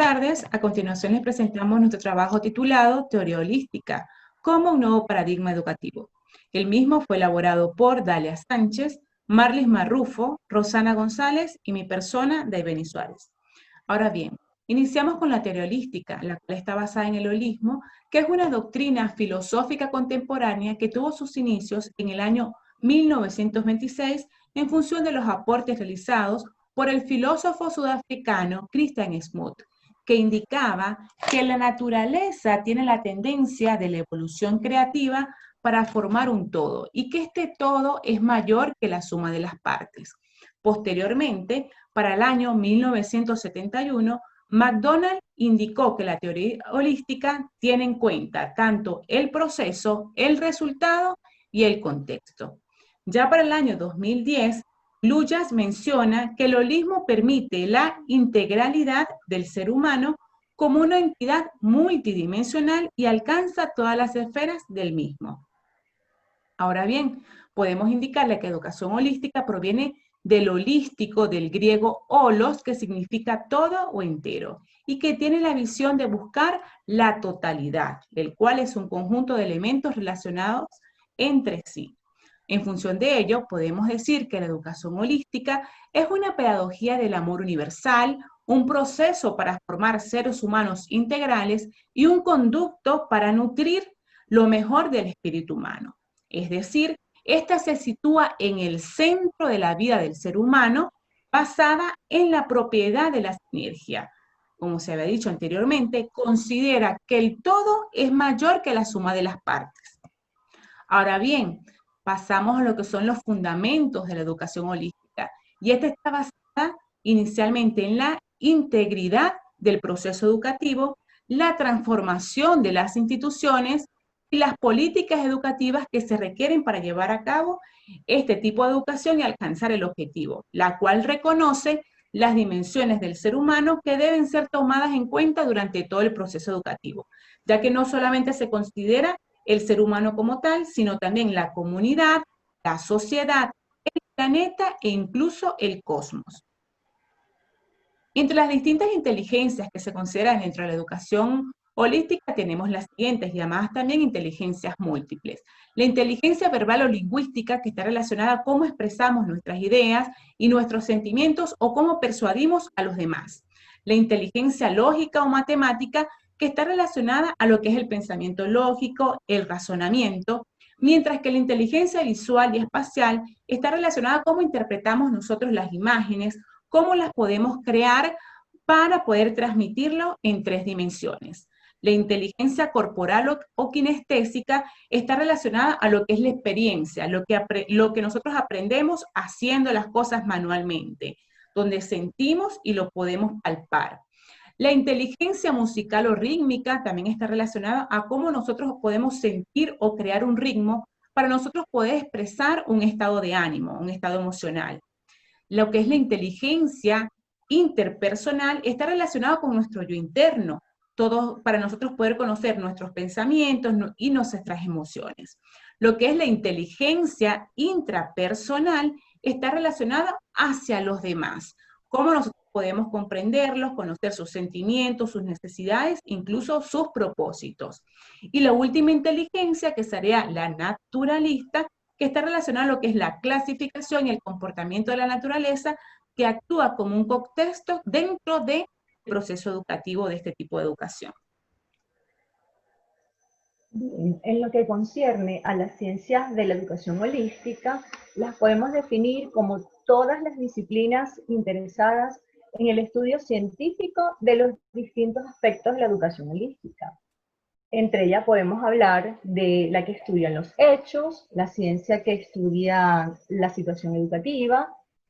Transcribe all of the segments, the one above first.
tardes. A continuación les presentamos nuestro trabajo titulado Teoría Holística, como un nuevo paradigma educativo. El mismo fue elaborado por Dalia Sánchez, Marlis Marrufo, Rosana González y mi persona, Daibeni Suárez. Ahora bien, iniciamos con la teoría holística, la cual está basada en el holismo, que es una doctrina filosófica contemporánea que tuvo sus inicios en el año 1926 en función de los aportes realizados por el filósofo sudafricano Christian Smoot, que indicaba que la naturaleza tiene la tendencia de la evolución creativa para formar un todo y que este todo es mayor que la suma de las partes. Posteriormente, para el año 1971, McDonald indicó que la teoría holística tiene en cuenta tanto el proceso, el resultado y el contexto. Ya para el año 2010, Luyas menciona que el holismo permite la integralidad del ser humano como una entidad multidimensional y alcanza todas las esferas del mismo. Ahora bien, podemos indicarle que educación holística proviene del holístico, del griego holos, que significa todo o entero, y que tiene la visión de buscar la totalidad, el cual es un conjunto de elementos relacionados entre sí. En función de ello, podemos decir que la educación holística es una pedagogía del amor universal, un proceso para formar seres humanos integrales y un conducto para nutrir lo mejor del espíritu humano. Es decir, esta se sitúa en el centro de la vida del ser humano, basada en la propiedad de la sinergia. Como se había dicho anteriormente, considera que el todo es mayor que la suma de las partes. Ahora bien, pasamos a lo que son los fundamentos de la educación holística. Y esta está basada inicialmente en la integridad del proceso educativo, la transformación de las instituciones y las políticas educativas que se requieren para llevar a cabo este tipo de educación y alcanzar el objetivo, la cual reconoce las dimensiones del ser humano que deben ser tomadas en cuenta durante todo el proceso educativo, ya que no solamente se considera el ser humano como tal, sino también la comunidad, la sociedad, el planeta e incluso el cosmos. Entre las distintas inteligencias que se consideran dentro de la educación holística tenemos las siguientes, llamadas también inteligencias múltiples. La inteligencia verbal o lingüística, que está relacionada a cómo expresamos nuestras ideas y nuestros sentimientos o cómo persuadimos a los demás. La inteligencia lógica o matemática, que está relacionada a lo que es el pensamiento lógico, el razonamiento, mientras que la inteligencia visual y espacial está relacionada a cómo interpretamos nosotros las imágenes, cómo las podemos crear para poder transmitirlo en 3 dimensiones. La inteligencia corporal o kinestésica está relacionada a lo que es la experiencia, lo que nosotros aprendemos haciendo las cosas manualmente, donde sentimos y lo podemos palpar. La inteligencia musical o rítmica también está relacionada a cómo nosotros podemos sentir o crear un ritmo para nosotros poder expresar un estado de ánimo, un estado emocional. Lo que es la inteligencia interpersonal está relacionado con nuestro yo interno, todo para nosotros poder conocer nuestros pensamientos y nuestras emociones. Lo que es la inteligencia intrapersonal está relacionada hacia los demás, cómo nosotros podemos comprenderlos, conocer sus sentimientos, sus necesidades, incluso sus propósitos. Y la última inteligencia, que sería la naturalista, que está relacionada a lo que es la clasificación y el comportamiento de la naturaleza, que actúa como un contexto dentro del proceso educativo de este tipo de educación. Bien, en lo que concierne a las ciencias de la educación holística, las podemos definir como todas las disciplinas interesadas en el estudio científico de los distintos aspectos de la educación holística. Entre ellas podemos hablar de la que estudia los hechos, la ciencia que estudia la situación educativa,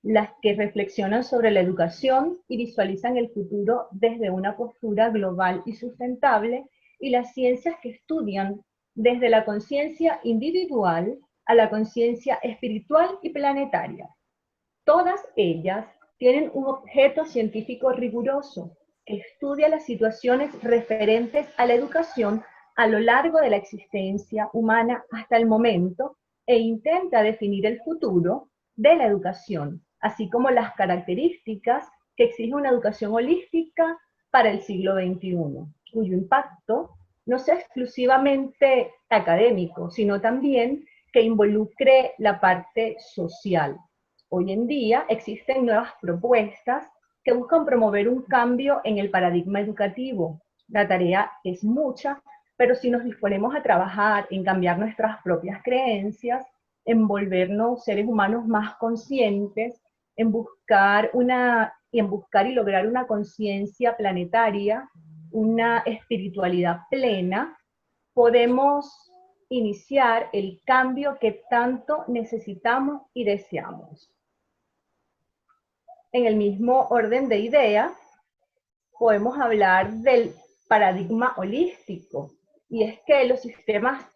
las que reflexionan sobre la educación y visualizan el futuro desde una postura global y sustentable, y las ciencias que estudian desde la conciencia individual a la conciencia espiritual y planetaria. Todas ellas tienen un objeto científico riguroso que estudia las situaciones referentes a la educación a lo largo de la existencia humana hasta el momento e intenta definir el futuro de la educación, así como las características que exige una educación holística para el siglo XXI, cuyo impacto no sea exclusivamente académico, sino también que involucre la parte social. Hoy en día existen nuevas propuestas que buscan promover un cambio en el paradigma educativo. La tarea es mucha, pero si nos disponemos a trabajar en cambiar nuestras propias creencias, en volvernos seres humanos más conscientes, en buscar y lograr una conciencia planetaria, una espiritualidad plena, podemos iniciar el cambio que tanto necesitamos y deseamos. En el mismo orden de ideas, podemos hablar del paradigma holístico, y es que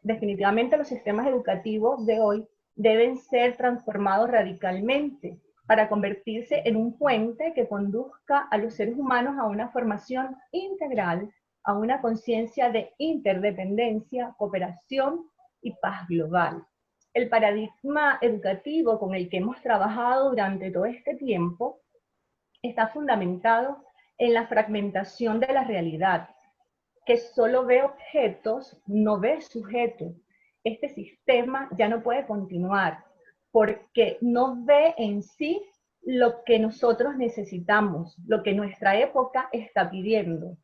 definitivamente los sistemas educativos de hoy deben ser transformados radicalmente para convertirse en un puente que conduzca a los seres humanos a una formación integral, a una conciencia de interdependencia, cooperación y paz global. El paradigma educativo con el que hemos trabajado durante todo este tiempo está fundamentado en la fragmentación de la realidad, que solo ve objetos, no ve sujetos. Este sistema ya no puede continuar porque no ve en sí lo que nosotros necesitamos, lo que nuestra época está pidiendo.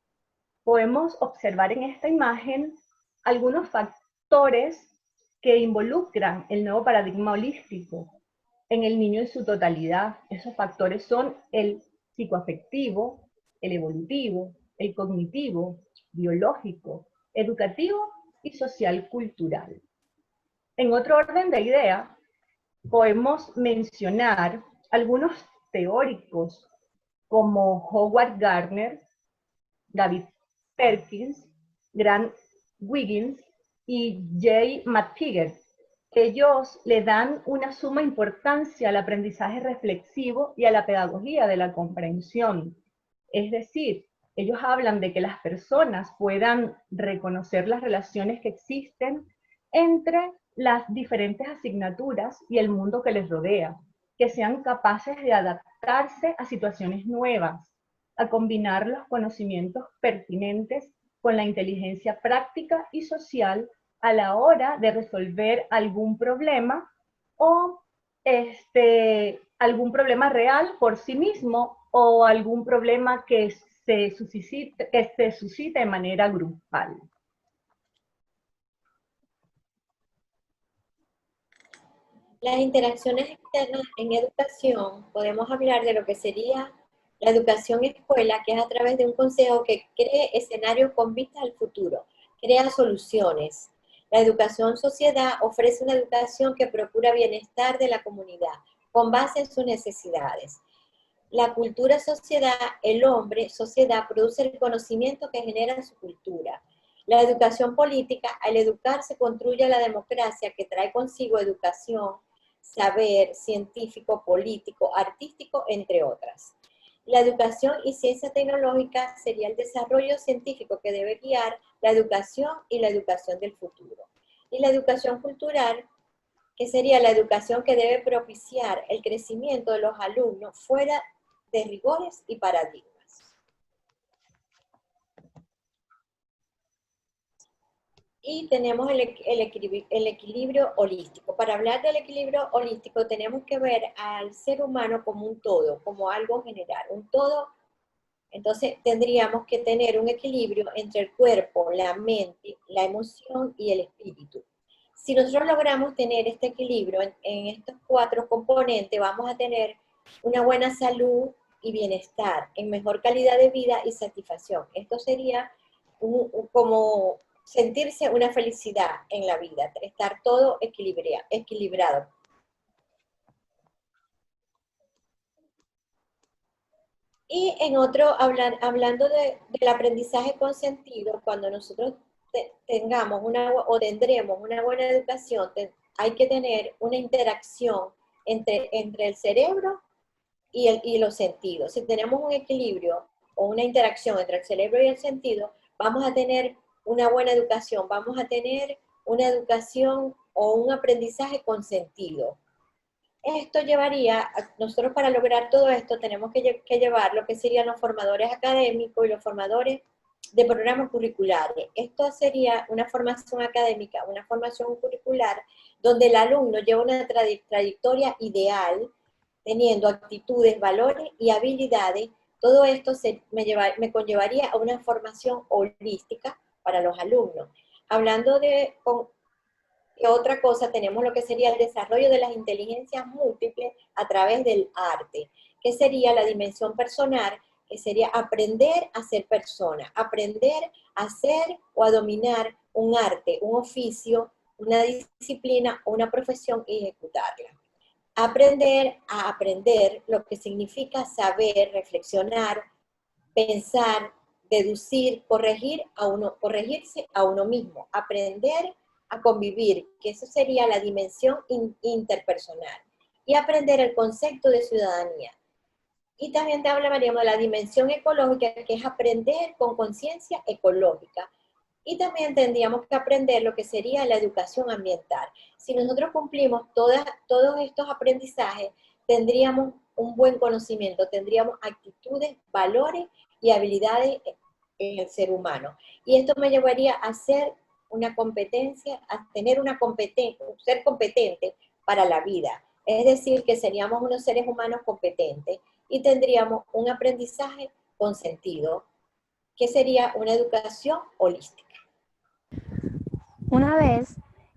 Podemos observar en esta imagen algunos factores que involucran el nuevo paradigma holístico en el niño en su totalidad. Esos factores son el psicoafectivo, el evolutivo, el cognitivo, biológico, educativo y social cultural. En otro orden de ideas, podemos mencionar algunos teóricos como Howard Gardner, David Perkins, Grant Wiggins y Jay McTaggart. Ellos le dan una suma importancia al aprendizaje reflexivo y a la pedagogía de la comprensión. Es decir, ellos hablan de que las personas puedan reconocer las relaciones que existen entre las diferentes asignaturas y el mundo que les rodea, que sean capaces de adaptarse a situaciones nuevas, a combinar los conocimientos pertinentes con la inteligencia práctica y social a la hora de resolver algún problema o algún problema real por sí mismo o algún problema que se suscite de manera grupal. Las interacciones externas en educación, podemos hablar de lo que sería la educación escuela, que es a través de un consejo que cree escenarios con vistas al futuro, crea soluciones. La educación sociedad ofrece una educación que procura bienestar de la comunidad, con base en sus necesidades. La cultura sociedad, el hombre, sociedad, produce el conocimiento que genera su cultura. La educación política, al educarse, construye la democracia que trae consigo educación, saber científico, político, artístico, entre otras. La educación y ciencia tecnológica sería el desarrollo científico que debe guiar la educación y la educación del futuro. Y la educación cultural, que sería la educación que debe propiciar el crecimiento de los alumnos fuera de rigores y paradigmas. Y tenemos el equilibrio holístico. Para hablar del equilibrio holístico tenemos que ver al ser humano como un todo, como algo general, un todo. Entonces tendríamos que tener un equilibrio entre el cuerpo, la mente, la emoción y el espíritu. Si nosotros logramos tener este equilibrio en estos 4 componentes, vamos a tener una buena salud y bienestar, en mejor calidad de vida y satisfacción. Esto sería como sentirse una felicidad en la vida, estar todo equilibrado. Y en otro, hablando del aprendizaje con sentido, cuando nosotros tengamos o tendremos una buena educación, hay que tener una interacción entre el cerebro y los sentidos. Si tenemos un equilibrio o una interacción entre el cerebro y el sentido, vamos a tener una buena educación, vamos a tener una educación o un aprendizaje con sentido. Esto llevaría, nosotros para lograr todo esto tenemos que llevar lo que serían los formadores académicos y los formadores de programas curriculares. Esto sería una formación académica, una formación curricular, donde el alumno lleva una trayectoria ideal, teniendo actitudes, valores y habilidades. Todo esto me conllevaría a una formación holística para los alumnos. Hablando de otra cosa, tenemos lo que sería el desarrollo de las inteligencias múltiples a través del arte, que sería la dimensión personal, que sería aprender a ser persona, aprender a hacer o a dominar un arte, un oficio, una disciplina o una profesión y ejecutarla. Aprender a aprender, lo que significa saber, reflexionar, pensar, deducir, corregirse a uno mismo, aprender a convivir, que eso sería la dimensión interpersonal, y aprender el concepto de ciudadanía. Y también te hablaríamos de la dimensión ecológica, que es aprender con conciencia ecológica. Y también tendríamos que aprender lo que sería la educación ambiental. Si nosotros cumplimos todos estos aprendizajes, tendríamos un buen conocimiento, tendríamos actitudes, valores y habilidades en el ser humano. Y esto me llevaría a ser una competencia, a tener una competencia, ser competente para la vida. Es decir, que seríamos unos seres humanos competentes y tendríamos un aprendizaje con sentido, que sería una educación holística. Una vez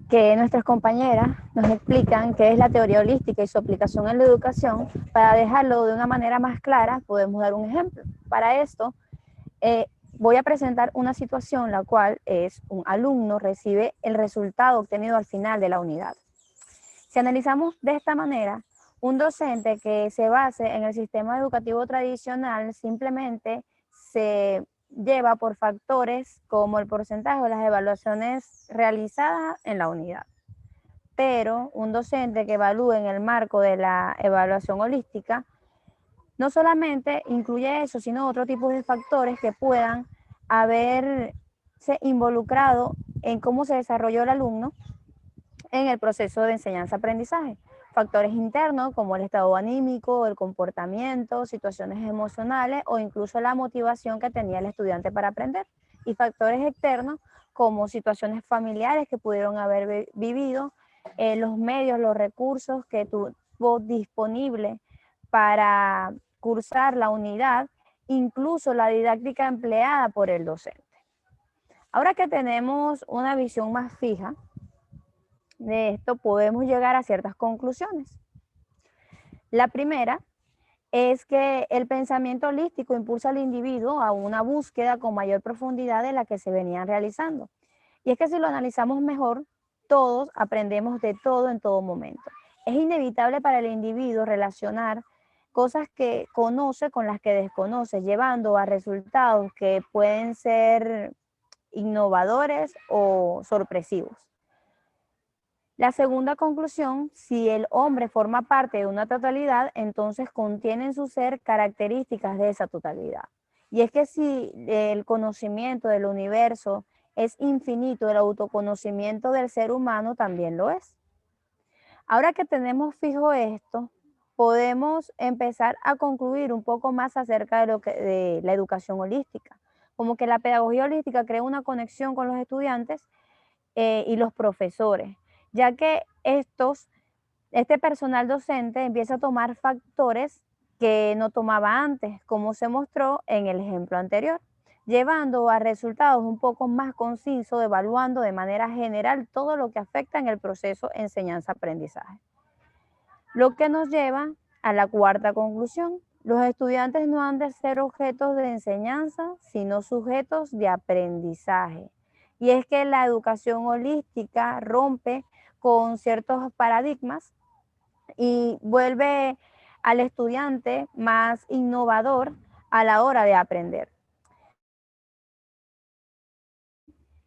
que nuestras compañeras nos explican qué es la teoría holística y su aplicación en la educación, para dejarlo de una manera más clara, podemos dar un ejemplo. Para esto, voy a presentar una situación, la cual es un alumno recibe el resultado obtenido al final de la unidad. Si analizamos de esta manera, un docente que se base en el sistema educativo tradicional simplemente se lleva por factores como el porcentaje de las evaluaciones realizadas en la unidad. Pero un docente que evalúe en el marco de la evaluación holística no solamente incluye eso, sino otro tipo de factores que puedan haberse involucrado en cómo se desarrolló el alumno en el proceso de enseñanza-aprendizaje. Factores internos como el estado anímico, el comportamiento, situaciones emocionales o incluso la motivación que tenía el estudiante para aprender. Y factores externos como situaciones familiares que pudieron haber vivido, los medios, los recursos que tuvo disponible para cursar la unidad, incluso la didáctica empleada por el docente. Ahora que tenemos una visión más fija de esto, podemos llegar a ciertas conclusiones. La primera es que el pensamiento holístico impulsa al individuo a una búsqueda con mayor profundidad de la que se venían realizando. Y es que si lo analizamos mejor, todos aprendemos de todo en todo momento. Es inevitable para el individuo relacionar cosas que conoce con las que desconoce, llevando a resultados que pueden ser innovadores o sorpresivos. La segunda conclusión, si el hombre forma parte de una totalidad, entonces contiene en su ser características de esa totalidad. Y es que si el conocimiento del universo es infinito, el autoconocimiento del ser humano también lo es. Ahora que tenemos fijo esto, podemos empezar a concluir un poco más acerca de la educación holística, como que la pedagogía holística crea una conexión con los estudiantes y los profesores, ya que este personal docente empieza a tomar factores que no tomaba antes, como se mostró en el ejemplo anterior, llevando a resultados un poco más concisos, evaluando de manera general todo lo que afecta en el proceso enseñanza-aprendizaje. Lo que nos lleva a la cuarta conclusión. Los estudiantes no han de ser objetos de enseñanza, sino sujetos de aprendizaje. Y es que la educación holística rompe con ciertos paradigmas y vuelve al estudiante más innovador a la hora de aprender,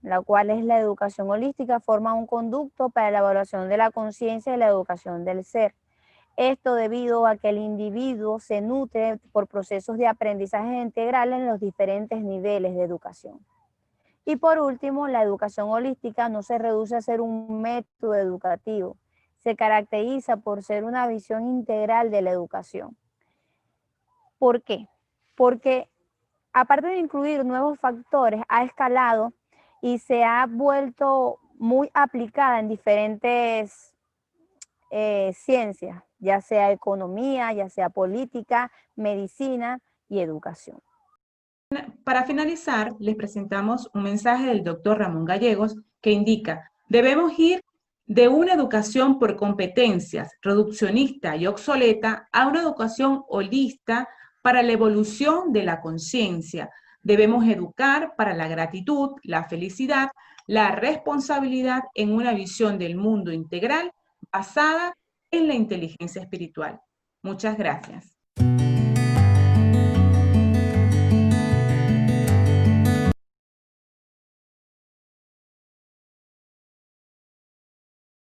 la cual es la educación holística, forma un conducto para la evaluación de la conciencia y la educación del ser. Esto debido a que el individuo se nutre por procesos de aprendizaje integral en los diferentes niveles de educación. Y por último, la educación holística no se reduce a ser un método educativo, se caracteriza por ser una visión integral de la educación. ¿Por qué? Porque aparte de incluir nuevos factores, ha escalado y se ha vuelto muy aplicada en diferentes ciencias, ya sea economía, ya sea política, medicina y educación. Para finalizar, les presentamos un mensaje del doctor Ramón Gallegos que indica: debemos ir de una educación por competencias, reduccionista y obsoleta, a una educación holista para la evolución de la conciencia. Debemos educar para la gratitud, la felicidad, la responsabilidad en una visión del mundo integral basada en la inteligencia espiritual. Muchas gracias.